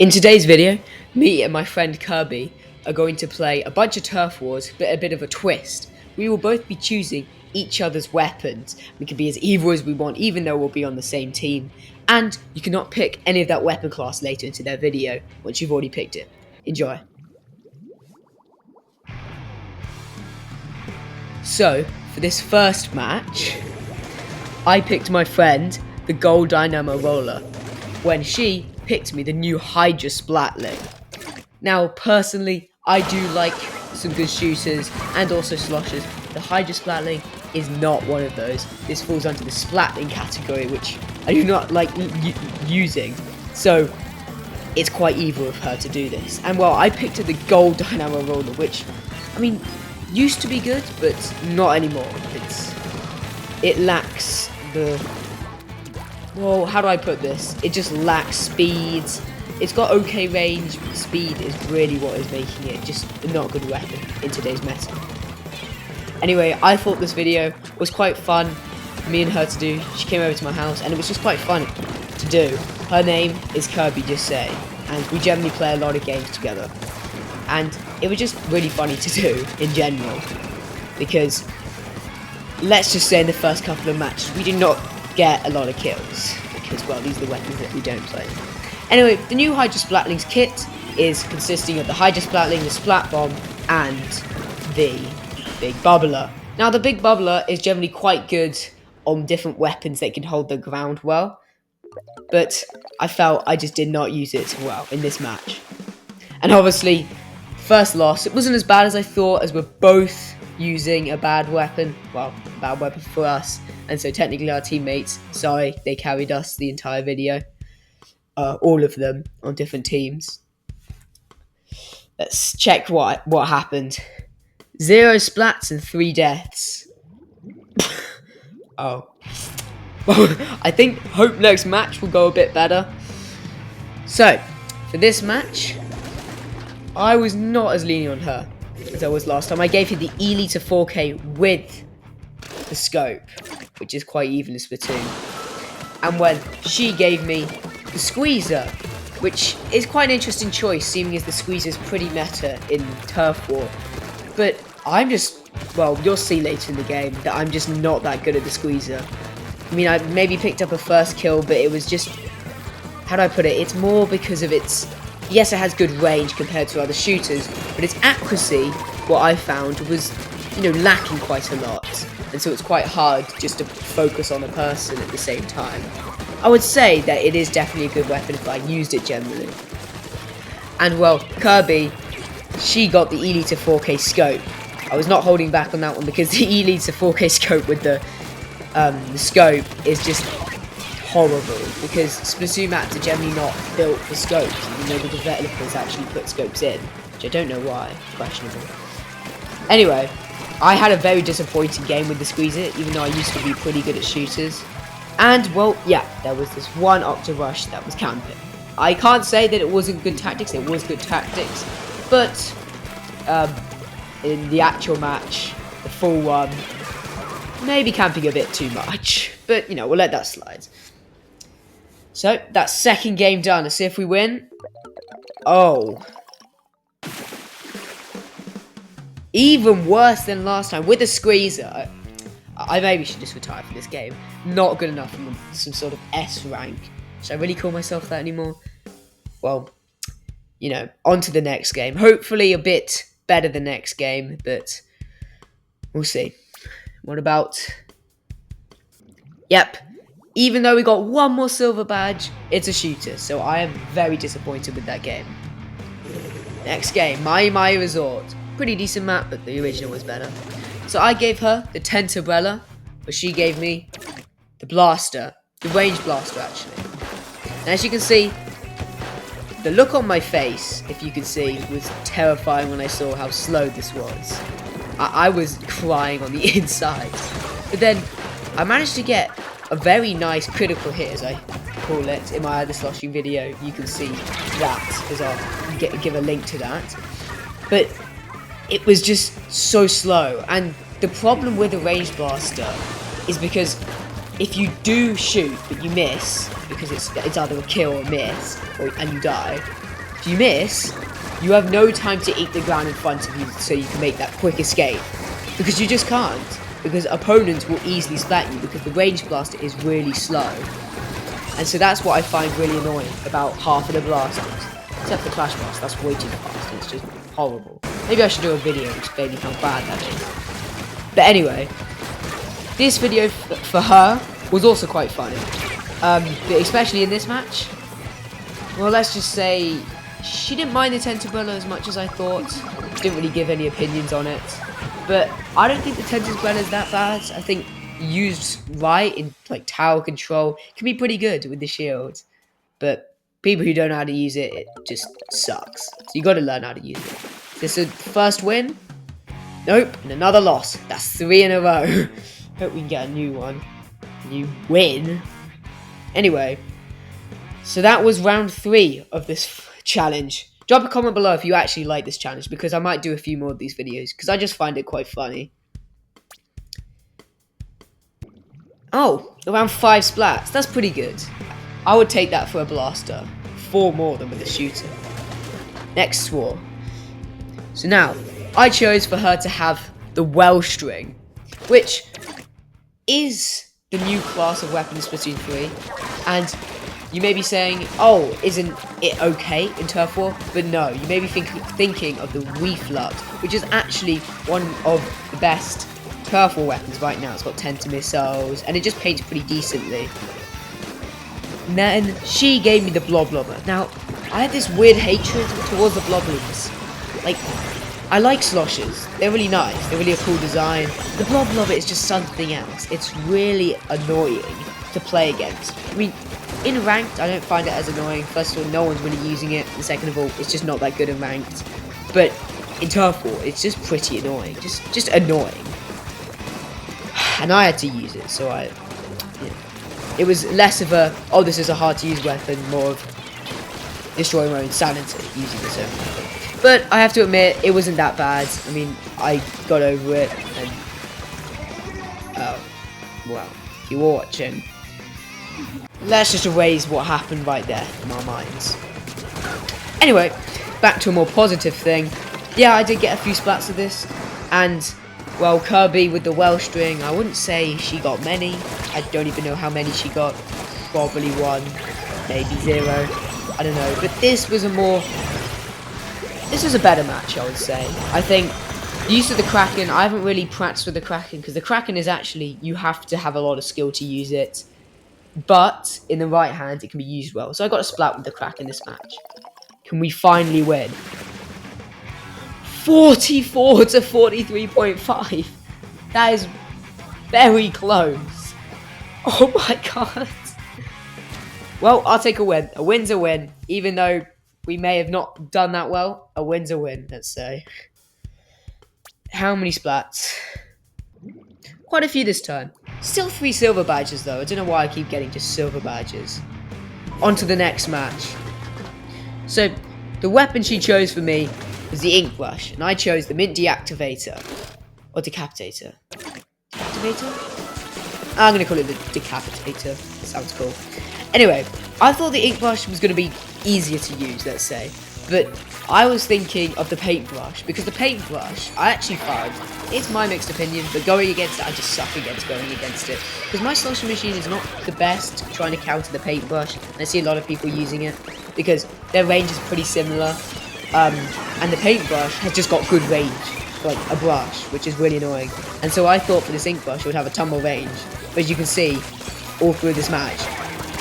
In today's video, me and my friend Kirby are going to play a bunch of turf wars, but a bit of a twist. We will both be choosing each other's weapons. We can be as evil as we want, even though we'll be on the same team. And you cannot pick any of that weapon class later into their video, once you've already picked it. Enjoy. So, for this first match, I picked my friend, the Gold Dynamo Roller, when she picked me the new Hydra Splatling. Now, personally, I do like some good shooters and also sloshers. The Hydra Splatling is not one of those. This falls under the Splatling category, which I do not like using. So, it's quite evil of her to do this. And well, I picked her the Gold Dynamo Roller, which, I mean, used to be good, but not anymore. It lacks the... Well, how do I put this? It just lacks speed. It's got okay range, but speed is really what is making it just not a good weapon in today's meta. Anyway, I thought this video was quite fun for me and her to do. She came over to my house and it was just quite fun to do. Her name is Kirby, just say, and we generally play a lot of games together. And it was just really funny to do in general, because let's just say in the first couple of matches we did not get a lot of kills, because well, these are the weapons that we don't play. Anyway, the new Hydra Splatling's kit is consisting of the Hydra Splatling, the Splat Bomb, and the Big Bubbler. Now, the Big Bubbler is generally quite good on different weapons that can hold the ground well, but I felt I just did not use it well in this match. And obviously, first loss, it wasn't as bad as I thought, as we're both using a bad weapon. Well, a bad weapon for us, and so technically our teammates, sorry, they carried us the entire video. All of them on different teams. Let's check what happened. 0 splats and 3 deaths. Oh. Well, I hope next match will go a bit better. So, for this match, I was not as lenient on her as I was last time. I gave her the Elite 4K with the scope, which is quite even in Splatoon. And when she gave me the Squeezer, which is quite an interesting choice, seeing as the Squeezer is pretty meta in Turf War. But I'm just, well, you'll see later in the game that I'm just not that good at the Squeezer. I mean, I maybe picked up a first kill, but it was just, how do I put it? It's more because of its, yes, it has good range compared to other shooters, but its accuracy, what I found, was, lacking quite a lot. And so it's quite hard just to focus on a person at the same time. I would say that it is definitely a good weapon if I used it generally. And well, Kirby, she got the Elite 4K scope. I was not holding back on that one, because the Elite 4K scope with the scope is just horrible, because Splatoon maps are generally not built for scopes, even though the developers actually put scopes in, which I don't know why. Questionable. Anyway, I had a very disappointing game with the Squeezer, even though I used to be pretty good at shooters. And, well, yeah, there was this one Octorush that was camping. I can't say that it wasn't good tactics, it was good tactics, but in the actual match, the full one, maybe camping a bit too much. But, we'll let that slide. So, that's second game done. Let's see if we win. Oh. Even worse than last time with the Squeezer. I maybe should just retire from this game. Not good enough from some sort of S rank. Should I really call myself that anymore? Well, on to the next game. Hopefully a bit better the next game, but we'll see. What about... Yep. Even though we got one more silver badge, it's a shooter, so I am very disappointed with that game. Next game, My Resort. Pretty decent map, but the original was better. So I gave her the Tent Umbrella, but she gave me the Blaster. The Range Blaster, actually. And as you can see, the look on my face, if you can see, was terrifying when I saw how slow this was. I was crying on the inside. But then, I managed to get a very nice critical hit, as I call it, in my other sloshing video. You can see that, because I'll give a link to that. But it was just so slow, and the problem with a range blaster is because if you do shoot but you miss, because it's either a kill or miss, and you die. If you miss, you have no time to eat the ground in front of you so you can make that quick escape. Because you just can't. Because opponents will easily splat you because the range blaster is really slow. And so that's what I find really annoying about half of the blasters. Except for Clash Blast, that's way too fast. It's just horrible. Maybe I should do a video explaining how bad that is. But anyway, this video for her was also quite funny. But especially in this match, well, let's just say she didn't mind the Tenterbrella as much as I thought. Didn't really give any opinions on it. But I don't think the Tenterbrella is that bad. I think used right in like tower control can be pretty good with the shield. But people who don't know how to use it, it just sucks. So you got to learn how to use it. This is the first win? Nope, and another loss. That's 3 in a row. Hope we can get a new one. New win. Anyway, so that was round 3 of this challenge. Drop a comment below if you actually like this challenge, because I might do a few more of these videos, because I just find it quite funny. Oh, around 5 splats. That's pretty good. I would take that for a blaster. 4 more than with a shooter. Next war. So now, I chose for her to have the well string, which is the new class of weapon in Splatoon 3. And you may be saying, oh, isn't it okay in Turf War? But no, you may be thinking of the Weeflut, which is actually one of the best Turf War weapons right now. It's got Tenta missiles, and it just paints pretty decently. And then she gave me the Bloblobber. Now, I have this weird hatred towards the Bloblobers. Like, I like sloshes. They're really nice. They're really a cool design. The Bloblobber is just something else. It's really annoying to play against. I mean, in ranked, I don't find it as annoying. First of all, no one's really using it. And second of all, it's just not that good in ranked. But in Turf War, it's just pretty annoying. Just annoying. And I had to use it, so it was less of a, oh, this is a hard to use weapon, more of destroying my own sanity using this weapon. But I have to admit, it wasn't that bad. I mean, I got over it, and well, if you were watching, let's just erase what happened right there from our minds. Anyway, back to a more positive thing. Yeah, I did get a few splats of this, and well, Kirby with the well string, I wouldn't say she got many. I don't even know how many she got. Probably 1, maybe 0. I don't know. But this was a better match, I would say. I think the use of the Kraken, I haven't really practiced with the Kraken, because the Kraken is actually, you have to have a lot of skill to use it. But in the right hand, it can be used well. So I got a splat with the Kraken this match. Can we finally win? 44 to 43.5. That is very close. Oh my god. Well, I'll take a win. A win's a win. Even though we may have not done that well, a win's a win, let's say. How many splats? Quite a few this time. Still 3 silver badges though. I don't know why I keep getting just silver badges. On to the next match. So, the weapon she chose for me was the Ink Brush, and I chose the Mint Deactivator. Or Decapitator. Decapitator? I'm going to call it the Decapitator. Sounds cool. Anyway, I thought the Ink Brush was going to be easier to use, let's say. But I was thinking of the Paintbrush, because the Paintbrush, I actually found, it's my mixed opinion, but going against it, I just suck against going against it. Because my sloshing machine is not the best trying to counter the Paintbrush. I see a lot of people using it, because their range is pretty similar. And the Paintbrush has just got good range, like a brush, which is really annoying. And so I thought for this Ink Brush it would have a ton more range. But as you can see, all through this match,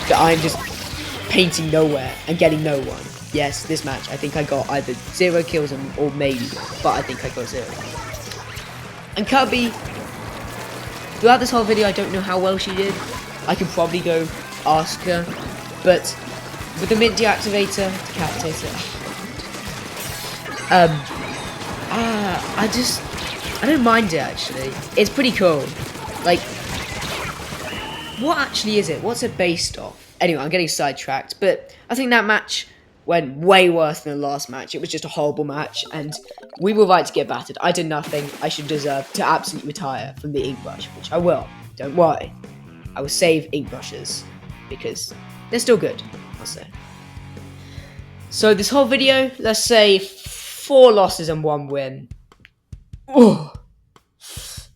that I'm just painting nowhere and getting no one. Yes, this match, I think I got either 0 kills or maybe, but I think I got 0. And Kirby, throughout this whole video, I don't know how well she did. I could probably go ask her, but with the Mint Deactivator, Decapitator, I don't mind it actually. It's pretty cool. Like, what actually is it? What's it based off? Anyway, I'm getting sidetracked, but I think that match went way worse than the last match. It was just a horrible match, and we were right to get battered. I did nothing. I should deserve to absolutely retire from the Ink Brush, which I will. Don't worry. I will save Ink Brushes, because they're still good, I'll say. So this whole video, let's say 4 losses and 1 win. Oh,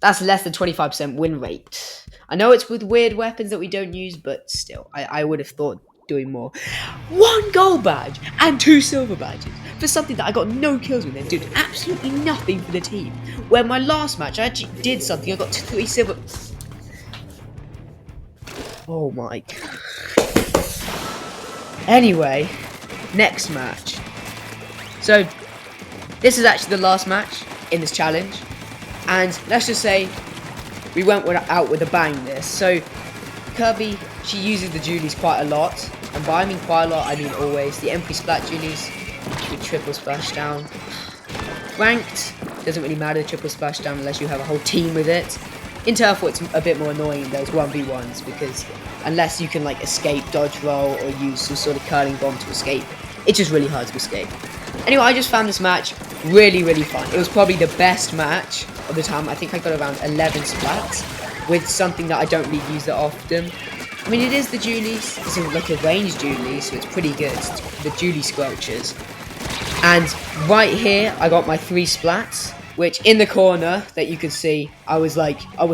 that's less than 25% win rate. I know it's with weird weapons that we don't use, but still, I would have thought doing more. 1 gold badge and 2 silver badges for something that I got no kills with and did absolutely nothing for the team. Where my last match, I actually did something. I got 3 silver. Oh my god. Anyway, next match. So, this is actually the last match in this challenge. And let's just say we went out with a bang this. So, Kirby, she uses the Julies quite a lot. And by I mean quite a lot, I mean always. The MP Splat Julies with triple splashdown. Ranked, doesn't really matter the triple splashdown unless you have a whole team with it. In Turf War, it's a bit more annoying, those 1v1s, because unless you can like escape, dodge roll, or use some sort of curling bomb to escape, it's just really hard to escape. Anyway, I just found this match really, really fun. It was probably the best match of the time. I think I got around 11 splats with something that I don't really use that often. I mean, it is the Julies. It's like a ranged Julie, so it's pretty good. It's the Julie Squelchers. And right here, I got my 3 splats, which in the corner that you can see, I was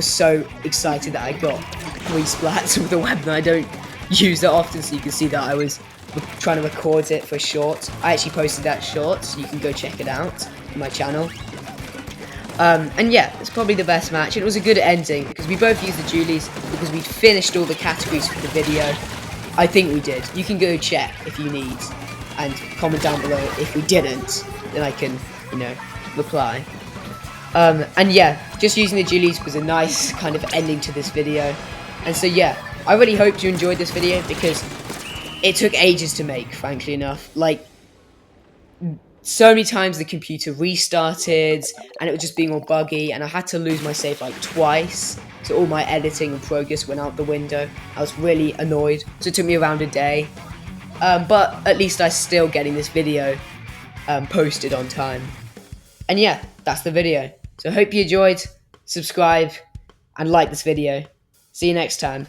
so excited that I got 3 splats with a weapon I don't use that often, so you can see that I was trying to record it for a short. I actually posted that short, so you can go check it out on my channel. And yeah, it's probably the best match. It was a good ending because we both used the Julies because we finished all the categories for the video. I think we did. You can go check if you need and comment down below if we didn't. Then I can, reply. And yeah, just using the Julies was a nice kind of ending to this video. And so yeah, I really hope you enjoyed this video because it took ages to make, frankly enough. Like, so many times the computer restarted and it was just being all buggy and I had to lose my save like twice, so all my editing and progress went out the window. I was really annoyed, so it took me around a day, but at least I'm still getting this video posted on time. And yeah, that's the video. So I hope you enjoyed, subscribe and like this video. See you next time.